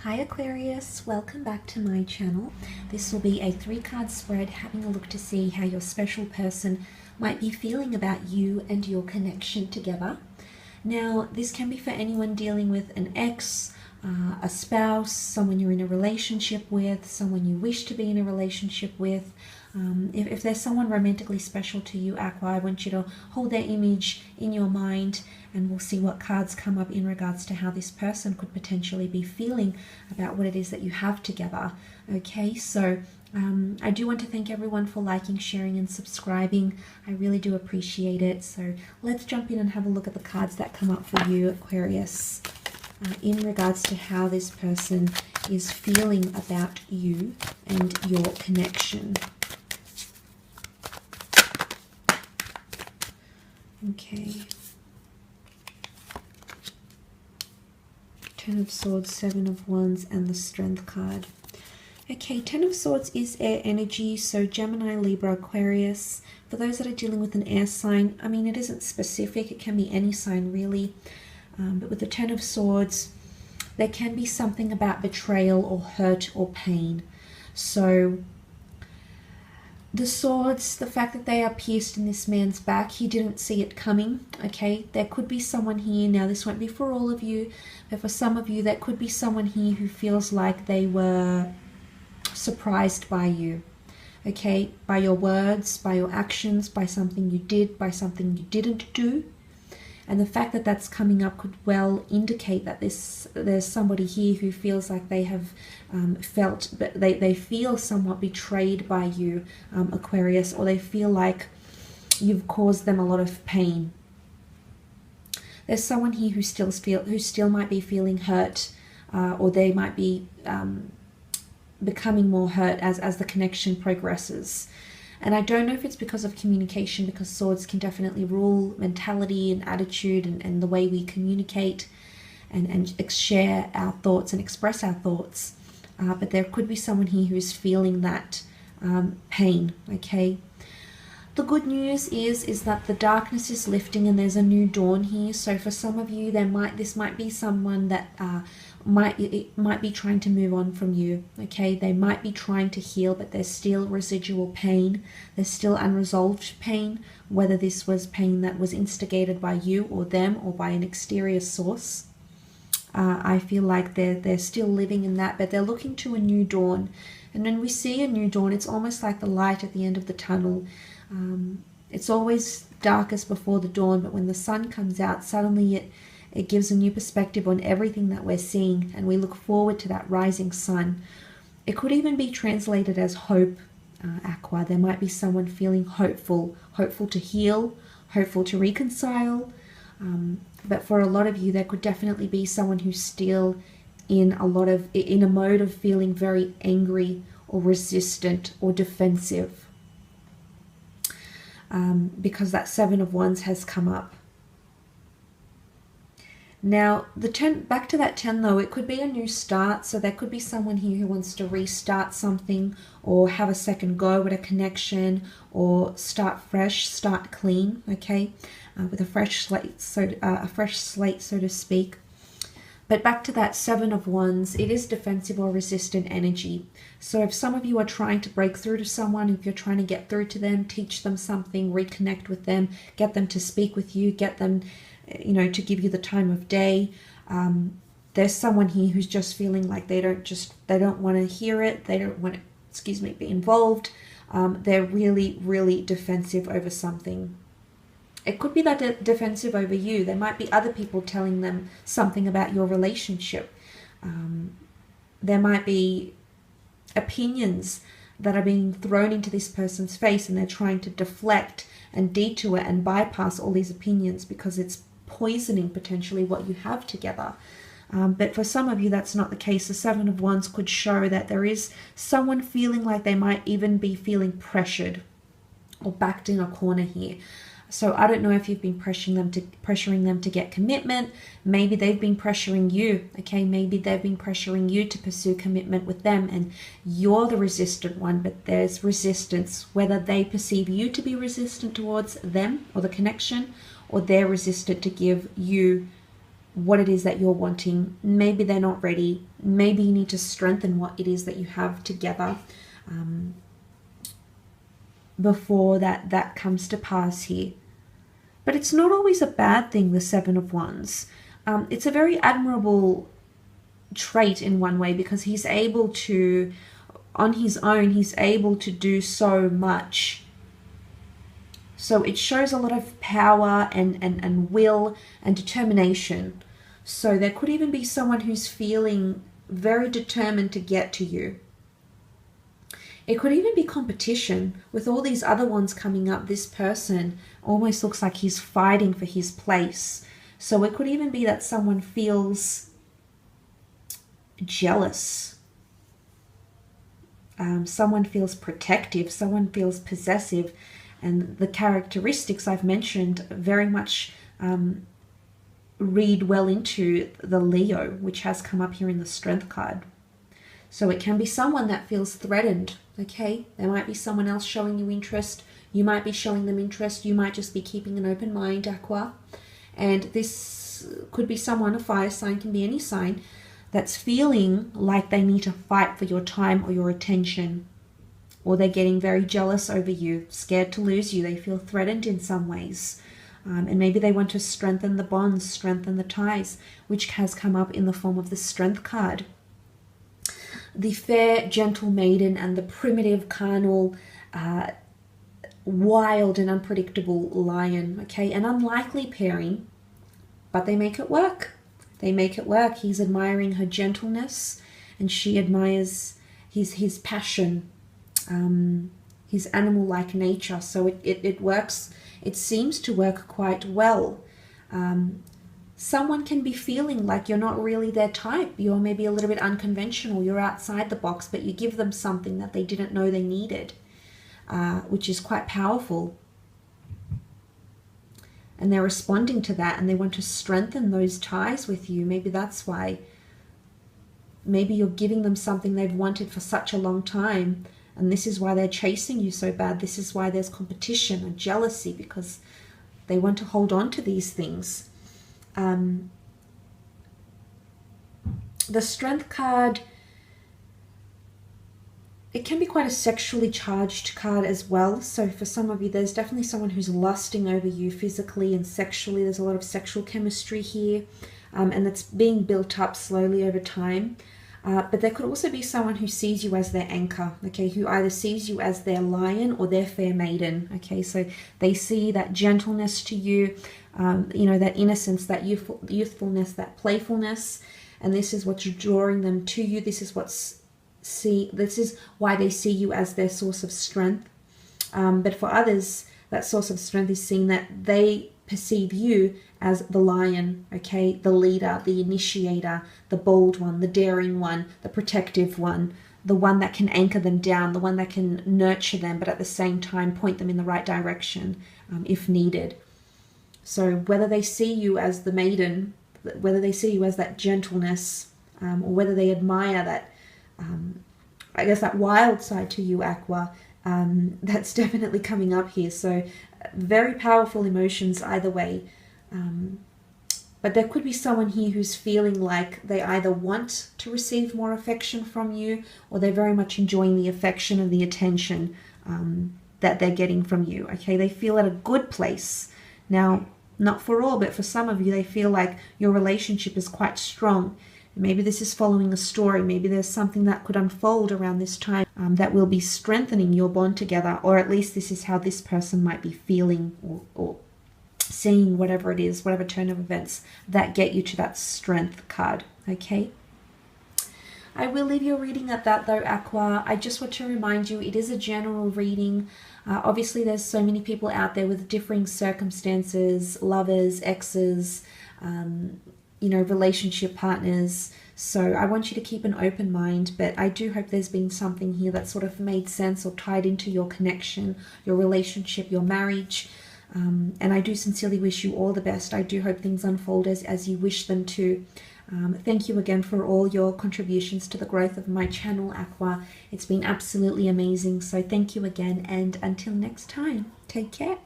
Hi Aquarius, welcome back to my channel. This will be a 3-card spread having a look to see how your special person might be feeling about you and your connection together. Now, this can be for anyone dealing with an ex, a spouse, someone you're in a relationship with, someone you wish to be in a relationship with. If there's someone romantically special to you, Aqua, I want you to hold their image in your mind and we'll see what cards come up in regards to how this person could potentially be feeling about what it is that you have together. Okay, so I do want to thank everyone for liking, sharing and subscribing. I really do appreciate it. So let's jump in and have a look at the cards that come up for you, Aquarius, in regards to how this person is feeling about you and your connection. Okay. 10 of Swords, 7 of Wands, and the Strength card. Okay, 10 of Swords is air energy, so Gemini, Libra, Aquarius. For those that are dealing with an air sign, I mean, it isn't specific. It can be any sign, really. But with the 10 of Swords, there can be something about betrayal or hurt or pain. So the swords, the fact that they are pierced in this man's back, he didn't see it coming, okay? There could be someone here, now this won't be for all of you, but for some of you, there could be someone here who feels like they were surprised by you, okay? By your words, by your actions, by something you did, by something you didn't do. And the fact that that's coming up could well indicate that there's somebody here who feels like they have they feel somewhat betrayed by you, Aquarius, or they feel like you've caused them a lot of pain. There's someone here who still might be feeling hurt, or they might be becoming more hurt as the connection progresses. And I don't know if it's because of communication, because swords can definitely rule mentality and attitude and the way we communicate and share our thoughts and express our thoughts. But there could be someone here who is feeling that pain, okay? The good news is that the darkness is lifting and there's a new dawn here. So for some of you, this might be someone that might be trying to move on from you, okay? They might be trying to heal, but there's still residual pain. There's still unresolved pain, whether this was pain that was instigated by you or them or by an exterior source. I feel like they're still living in that, but they're looking to a new dawn. And when we see a new dawn, it's almost like the light at the end of the tunnel. It's always darkest before the dawn, but when the sun comes out, suddenly it gives a new perspective on everything that we're seeing, and we look forward to that rising sun. It could even be translated as hope, Aqua. There might be someone feeling hopeful to heal, hopeful to reconcile. But for a lot of you, there could definitely be someone who's still in a mode of feeling very angry or resistant or defensive. Because that 7 of Wands has come up. Now, back to that 10 though, it could be a new start. So there could be someone here who wants to restart something or have a second go at a connection or start fresh, start clean, okay? With a fresh slate, so to speak. But back to that 7 of Wands, it is defensive or resistant energy. So if some of you are trying to break through to someone, if you're trying to get through to them, teach them something, reconnect with them, get them to speak with you, get them, to give you the time of day, there's someone here who's just feeling like they don't want to hear it, they don't want to, be involved. They're really, really defensive over something. It could be that they're defensive over you. There might be other people telling them something about your relationship. There might be opinions that are being thrown into this person's face, and they're trying to deflect and detour and bypass all these opinions because it's poisoning potentially what you have together. But for some of you, that's not the case. The 7 of Wands could show that there is someone feeling like they might even be feeling pressured or backed in a corner here. So I don't know if you've been pressuring them to get commitment. Maybe they've been pressuring you, okay? Maybe they've been pressuring you to pursue commitment with them and you're the resistant one, but there's resistance, whether they perceive you to be resistant towards them or the connection, or they're resistant to give you what it is that you're wanting. Maybe they're not ready. Maybe you need to strengthen what it is that you have together before that comes to pass here. But it's not always a bad thing, the Seven of Wands. It's a very admirable trait in one way, because he's able to, on his own, he's able to do so much. So it shows a lot of power and will and determination. So there could even be someone who's feeling very determined to get to you. It could even be competition. With all these other ones coming up, this person almost looks like he's fighting for his place. So it could even be that someone feels jealous. Someone feels protective. Someone feels possessive. And the characteristics I've mentioned very much read well into the Leo, which has come up here in the Strength card. So it can be someone that feels threatened, okay? There might be someone else showing you interest. You might be showing them interest. You might just be keeping an open mind, Aqua. And this could be someone, a fire sign, can be any sign, that's feeling like they need to fight for your time or your attention. Or they're getting very jealous over you, scared to lose you. They feel threatened in some ways. And maybe they want to strengthen the bonds, strengthen the ties, which has come up in the form of the Strength card. The fair, gentle maiden and the primitive, carnal, wild and unpredictable lion. Okay, an unlikely pairing, but they make it work. They make it work. He's admiring her gentleness, and she admires his passion, his animal-like nature. So it works. It seems to work quite well. Someone can be feeling like you're not really their type. You're maybe a little bit unconventional. You're outside the box, but you give them something that they didn't know they needed, which is quite powerful. And they're responding to that, and they want to strengthen those ties with you. Maybe that's why. Maybe you're giving them something they've wanted for such a long time, and this is why they're chasing you so bad. This is why there's competition and jealousy, because they want to hold on to these things. The Strength card, it can be quite a sexually charged card as well. So for some of you, there's definitely someone who's lusting over you physically and sexually. There's a lot of sexual chemistry here, and it's being built up slowly over time. But there could also be someone who sees you as their anchor, okay, who either sees you as their lion or their fair maiden, okay, so they see that gentleness to you, you know, that innocence, that youthfulness, that playfulness, and this is what's drawing them to you. This is this is why they see you as their source of strength. But for others, that source of strength is seen that they perceive you as the lion, okay, the leader, the initiator, the bold one, the daring one, the protective one, the one that can anchor them down, the one that can nurture them, but at the same time point them in the right direction if needed. So whether they see you as the maiden, whether they see you as that gentleness, or whether they admire that, I guess, that wild side to you, Aqua, that's definitely coming up here. So very powerful emotions either way. But there could be someone here who's feeling like they either want to receive more affection from you, or they're very much enjoying the affection and the attention that they're getting from you. Okay, they feel at a good place. Now, not for all, but for some of you, they feel like your relationship is quite strong. Maybe this is following a story. Maybe there's something that could unfold around this time that will be strengthening your bond together, or at least this is how this person might be feeling or seeing, whatever it is, whatever turn of events that get you to that Strength card, okay? I will leave your reading at that though, Aqua. I just want to remind you, it is a general reading. Obviously, there's so many people out there with differing circumstances, lovers, exes, you know, relationship partners. So I want you to keep an open mind, but I do hope there's been something here that sort of made sense or tied into your connection, your relationship, your marriage. And I do sincerely wish you all the best. I do hope things unfold as you wish them to. Thank you again for all your contributions to the growth of my channel, Aqua. It's been absolutely amazing. So thank you again, and until next time, take care.